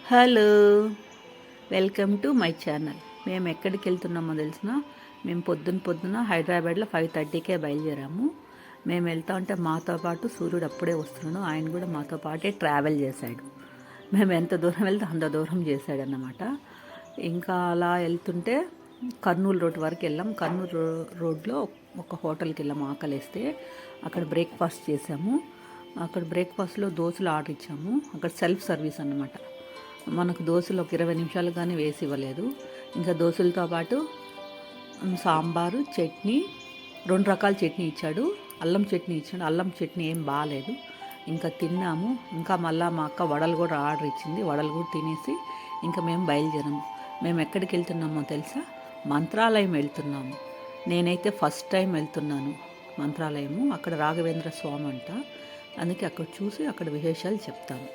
Hello, welcome to my channel. మేము ఎక్కడికి వెళ్తున్నామో తెలిసిన, మేము పొద్దున హైదరాబాద్లో 5:30కే బయలుదేరాము. మేము వెళ్తా ఉంటే మాతో పాటు సూర్యుడు అప్పుడే వస్తున్నాడు. ఆయన కూడా మాతో పాటే ట్రావెల్ చేశాడు. మేము ఎంత దూరం వెళ్తే అంత దూరం చేశాడన్నమాట. ఇంకా అలా వెళ్తుంటే కర్నూలు రోడ్ వరకు వెళ్ళాం. కర్నూలు రోడ్లో ఒక హోటల్కి వెళ్ళాము. ఆకలిస్తే అక్కడ బ్రేక్ఫాస్ట్ చేసాము. అక్కడ బ్రేక్ఫాస్ట్లో దోశలు ఆర్డర్ ఇచ్చాము. అక్కడ సెల్ఫ్ సర్వీస్ అన్నమాట. మనకు దోశలు ఒక 20 నిమిషాలు కానీ వేసి ఇవ్వలేదు. ఇంకా దోశలతో పాటు సాంబారు, చట్నీ, 2 రకాల చట్నీ ఇచ్చాడు. అల్లం చట్నీ ఇచ్చాడు. అల్లం చట్నీ ఏం బాగాలేదు. ఇంకా తిన్నాము. ఇంకా మళ్ళీ మా అక్క వడలు కూడా ఆర్డర్ ఇచ్చింది. వడలు కూడా తినేసి ఇంకా మేము బయలుదేరాము. మేము ఎక్కడికి వెళ్తున్నామో తెలుసా? మంత్రాలయం వెళ్తున్నాము. నేనైతే ఫస్ట్ టైం వెళ్తున్నాను మంత్రాలయము. అక్కడ రాఘవేంద్ర స్వామి అంట. అందుకే అక్కడ చూసి అక్కడ విశేషాలు చెప్తాను.